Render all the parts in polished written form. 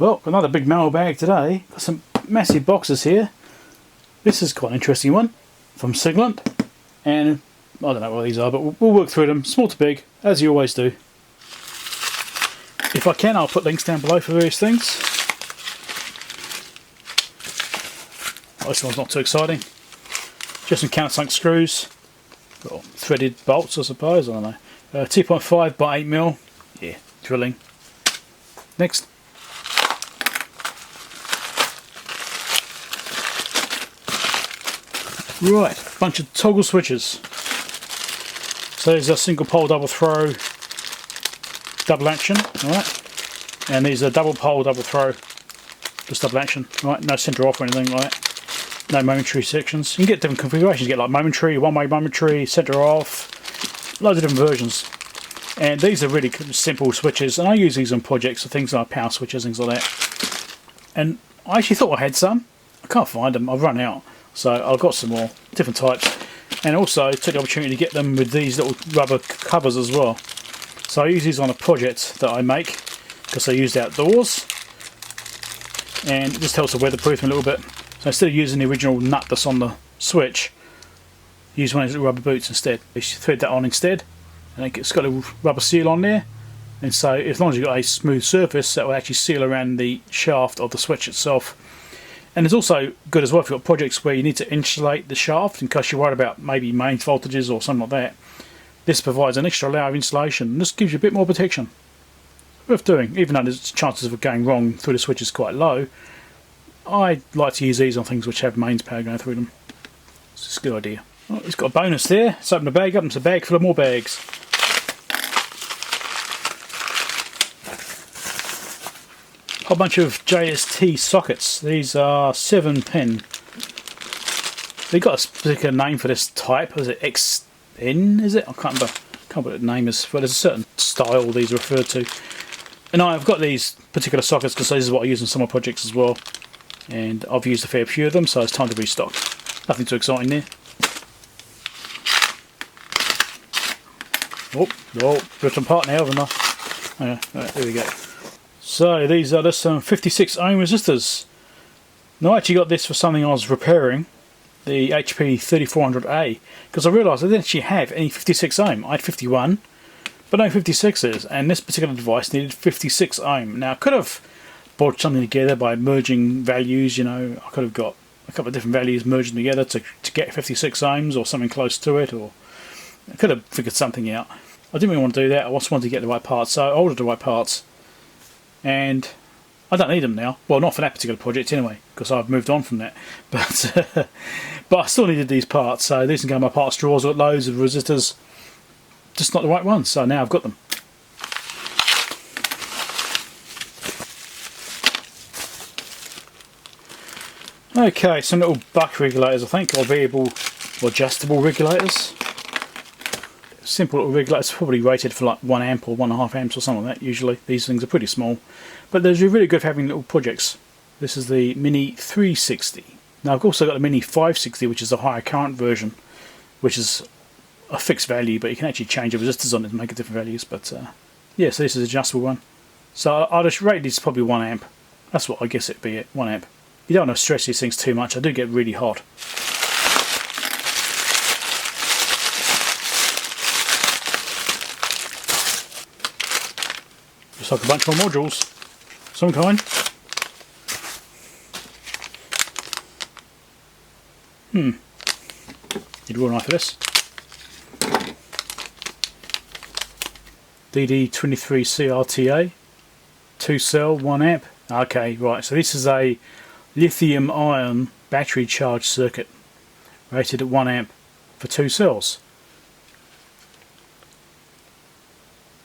Well, got another big mailbag today. Got some massive boxes here. This is quite an interesting one from Siglent, and I don't know what these are, but we'll work through them, small to big, as you always do. If I can, I'll put links down below for various things. Oh, this one's not too exciting. Just some countersunk screws, or threaded bolts, I suppose. I don't know. 2.5 by 8mm. Yeah, drilling. Next. Right, bunch of toggle switches. So there's a single pole double throw, double action, right? And these are double pole double throw, just double action, right? No center off or anything like that. No momentary sections. You can get different configurations. You get like momentary, one-way momentary, center off, loads of different versions. And these are really simple switches, and I use these on projects for things like power switches, things like that. And I actually thought I had some. I can't find them. I've run out. So I've got some more different types, and also took the opportunity to get them with these little rubber covers as well. So I use these on a project that I make because they're used outdoors, and it just helps to weatherproof them a little bit. So instead of using the original nut that's on the switch, use one of these little rubber boots instead. You thread that on instead, and it's got a rubber seal on there, and so as long as you've got a smooth surface, that will actually seal around the shaft of the switch itself. And it's also good as well if you've got projects where you need to insulate the shaft in case you're worried about maybe mains voltages or something like that. This provides an extra layer of insulation, and this gives you a bit more protection. Worth doing, even though the chances of it going wrong through the switch is quite low. I like to use these on things which have mains power going through them. It's just a good idea. Well, it's got a bonus there. Let's open the bag up, and it's a bag full of more bags. A bunch of JST sockets. These are 7-pin. They've got a particular name for this type. Is it XN? Is it? I can't remember. What the name is. But there's a certain style these are referred to. And I've got these particular sockets because this is what I use in some of my projects as well. And I've used a fair few of them, so it's time to restock. Nothing too exciting there. Oh, ripped them apart now, haven't I? Oh, right, there we go. So these are just some 56 ohm resistors. Now I actually got this for something I was repairing, the HP 3400A, because I realised I didn't actually have any 56 ohm. I had 51, but no 56s, and this particular device needed 56 ohm. Now I could have brought something together by merging values, you know, I could have got a couple of different values merged together to get 56 ohms or something close to it, or I could have figured something out. I didn't really want to do that. I just wanted to get the right parts, so I ordered the right parts. And I don't need them now. Well, not for that particular project anyway, because I've moved on from that. But but I still needed these parts, so these can go in my parts drawers. I've got loads of resistors, just not the right ones. So now I've got them. Okay, some little buck regulators, I think, or variable or adjustable regulators. Simple little regulators, probably rated for like 1 amp or 1.5 amps or something like that. Usually these things are pretty small, but they're really good for having little projects. This is the Mini 360. Now I've also got the Mini 560, which is a higher current version, which is a fixed value, but you can actually change the resistors on it and make it different values. But yeah, so this is an adjustable one. So I'll just rate this probably 1 amp. That's what I guess it'd be, 1 amp. You don't want to stretch these things too much. I do get really hot. Just like a bunch more modules, some kind. Need a real knife for this. DD23 CRTA, 2 cell, 1 amp. Okay, right, so this is a lithium ion battery charge circuit, rated at 1 amp for 2 cells.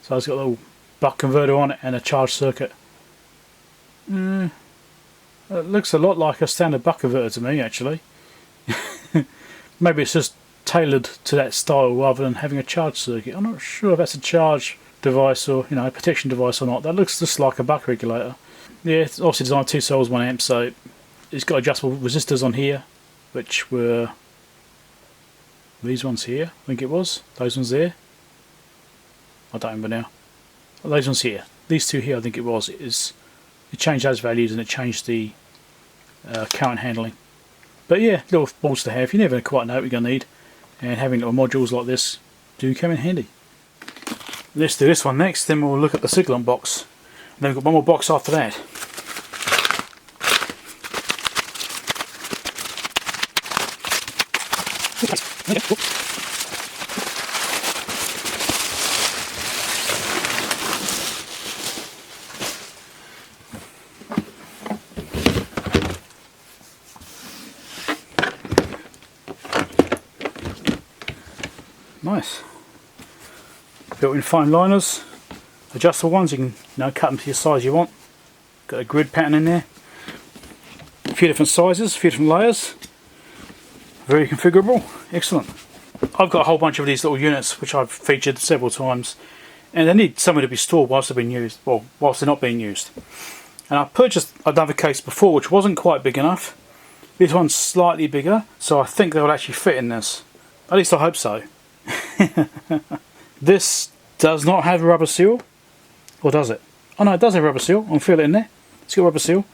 So it's got a little buck converter on it and a charge circuit. It looks a lot like a standard buck converter to me, actually. Maybe it's just tailored to that style rather than having a charge circuit. I'm not sure if that's a charge device or, you know, a protection device or not. That looks just like a buck regulator. Yeah, it's obviously designed 2 cells, 1 amp, so it's got adjustable resistors on here, which were these ones here, I think it was. Those ones there. I don't remember now. Those ones here. These two here, I think it was. It's It changed those values and it changed the current handling. But yeah, little balls to have. You never quite know what you're going to need, and having little modules like this do come in handy. Let's do this one next, then we'll look at the Siglent box. And then we've got one more box after that. Nice. Built-in foam liners, adjustable ones. You can cut them to your size you want. Got a grid pattern in there. A few different sizes, a few different layers. Very configurable. Excellent. I've got a whole bunch of these little units which I've featured several times, and they need somewhere to be stored whilst they're being used. Well, whilst they're not being used. And I purchased another case before which wasn't quite big enough. This one's slightly bigger, so I think they will actually fit in this. At least I hope so. This does not have a rubber seal, or does it? Oh no, it does have a rubber seal. I can feel it in there. It's got a rubber seal.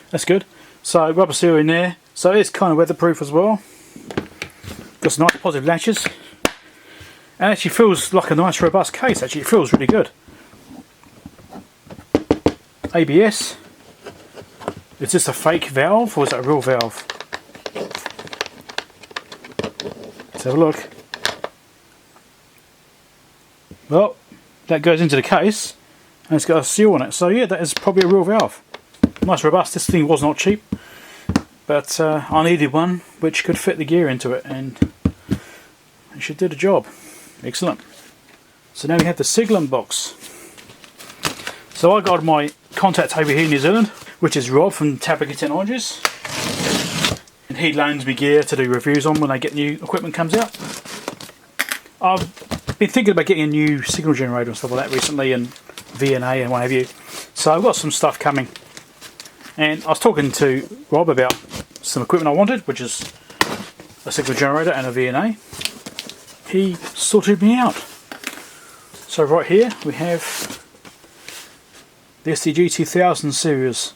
That's good. So rubber seal in there. So it's kind of weatherproof as well. Got some nice positive latches. And actually feels like a nice robust case. Actually, it feels really good. ABS. Is this a fake valve or is that a real valve? Let's have a look. Well, that goes into the case and it's got a seal on it. So yeah, that is probably a real valve. Nice robust. This thing was not cheap, but I needed one which could fit the gear into it, and it should do the job. Excellent. So now we have the Siglent box. So I got my contact over here in New Zealand, which is Rob from Tabaga Technologies, and he loans me gear to do reviews on when they get new equipment comes out. I've been thinking about getting a new signal generator and stuff like that recently, and VNA and what have you. So I've got some stuff coming, and I was talking to Rob about some equipment I wanted, which is a signal generator and a VNA. He sorted me out. So right here we have the SDG 2000 series.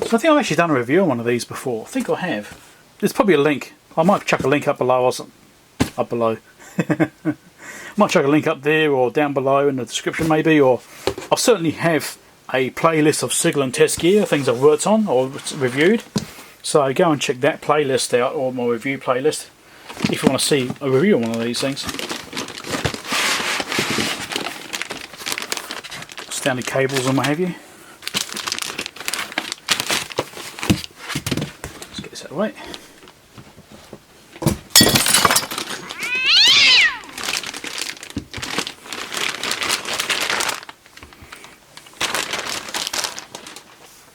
So I think I've actually done a review on one of these before. I think I have. There's probably a link. I might chuck a link up below or something. Up below. Might chuck a link up there or down below in the description maybe, or I'll certainly have a playlist of Siglent test gear, things I've worked on or reviewed. So go and check that playlist out, or my review playlist, if you want to see a review on one of these things. Standard cables and what have you. Let's get this out of the way.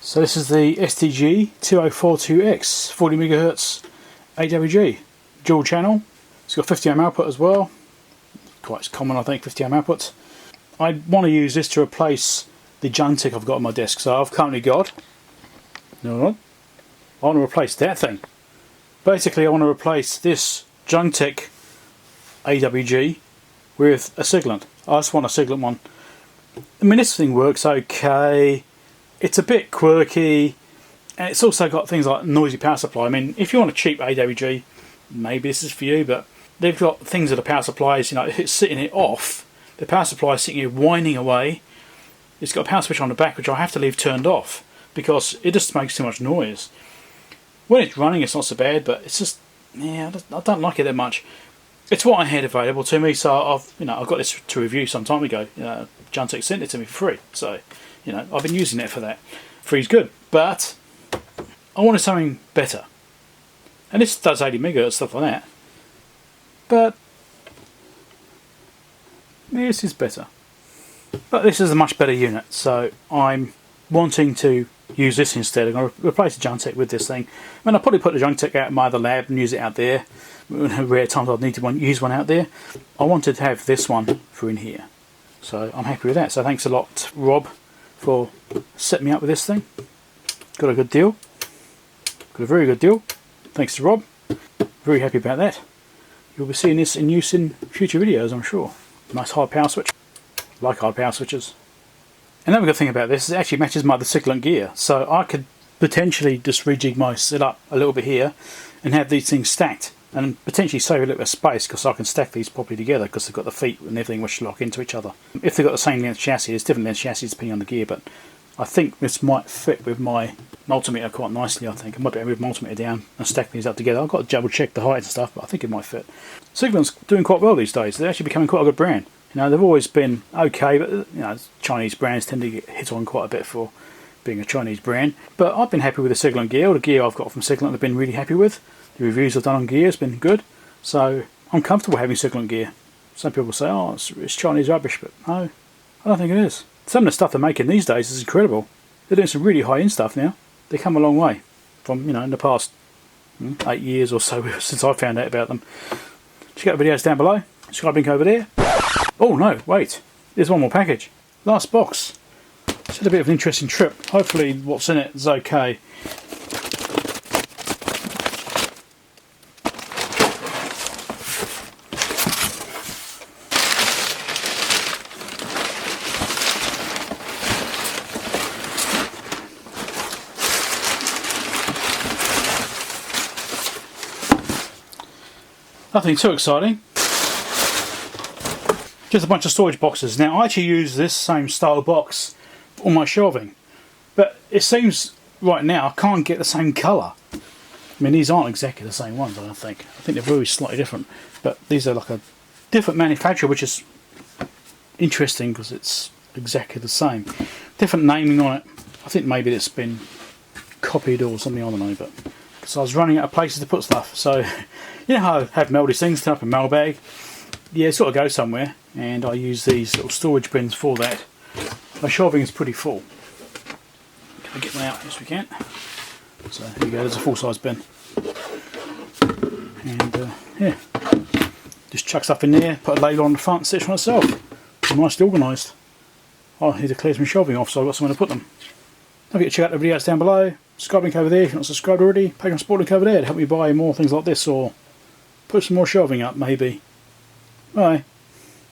So this is the SDG2104 X 40MHz AWG dual channel. It's got 50 ohm output as well. Quite common, I think, 50 ohm output. I want to use this to replace the Juntic I've got on my desk. So I've currently got, I want to replace that thing. Basically I want to replace this Juntic AWG with a Siglent. I just want a Siglent one. I mean, this thing works okay. It's a bit quirky, and it's also got things like noisy power supply. I mean, if you want a cheap AWG, maybe this is for you, but they've got things that the power supplies, if it's sitting it off, the power supply is sitting here whining away. It's got a power switch on the back, which I have to leave turned off because it just makes too much noise. When it's running, it's not so bad, but it's just, yeah, I don't like it that much. It's what I had available to me, so I've got this to review some time ago. Juntic sent it to me for free, so I've been using it for that. Free's good, but I wanted something better. And this does 80 MHz, stuff like that. But this is better. But this is a much better unit, so I'm wanting to use this instead. I'm going to replace the Juntic with this thing. I mean, I'll probably put the Juntic out in my other lab and use it out there. Rare times I'd need to use one out there. I wanted to have this one for in here. So I'm happy with that. So thanks a lot, Rob, for setting me up with this thing. Got a good deal. Got a very good deal. Thanks to Rob. Very happy about that. You'll be seeing this in use in future videos, I'm sure. Nice hard power switch. Like hard power switches. Another good thing about this is it actually matches my other Siglent gear, so I could potentially just rejig my setup a little bit here and have these things stacked and potentially save a little bit of space because I can stack these properly together because they've got the feet and everything which lock into each other. If they've got the same length chassis, there's different length chassis depending on the gear, but I think this might fit with my multimeter quite nicely. I think I might be able to move multimeter down and stack these up together. I've got to double check the height and stuff, but I think it might fit. Siglent's doing quite well these days. They're actually becoming quite a good brand. You know, they've always been okay, but you know, Chinese brands tend to get hit on quite a bit for being a Chinese brand. But I've been happy with the Siglent gear. All the gear I've got from Siglent I've been really happy with. The reviews I've done on gear has been good. So I'm comfortable having Siglent gear. Some people say, oh, it's Chinese rubbish, but no, I don't think it is. Some of the stuff they're making these days is incredible. They're doing some really high-end stuff now. They come a long way from, you know, in the past 8 years or so since I found out about them. Check out the videos down below. Subscribe link over there. Oh no, wait. There's one more package. Last box. It's had a bit of an interesting trip. Hopefully what's in it is okay. Nothing too exciting. Just a bunch of storage boxes. Now I actually use this same style box on my shelving, but it seems right now I can't get the same colour. I mean, these aren't exactly the same ones, I don't think. I think they're very slightly different, but these are like a different manufacturer, which is interesting because it's exactly the same. Different naming on it. I think maybe it's been copied or something, I don't know, but because I was running out of places to put stuff. So you know how I have mailed these things up in Mailbag? Yeah, it's got to go somewhere, and I use these little storage bins for that. My shelving is pretty full. Can we get them out? Yes, we can. So here you go, there's a full-size bin. And yeah, just chuck stuff in there, put a ladle on the front, sits on itself. Nicely organised. I need to clear some shelving off, so I've got somewhere to put them. Don't forget to check out the videos down below. Subscribe link over there if you're not subscribed already. Patreon support link over there to help me buy more things like this or put some more shelving up maybe. Bye.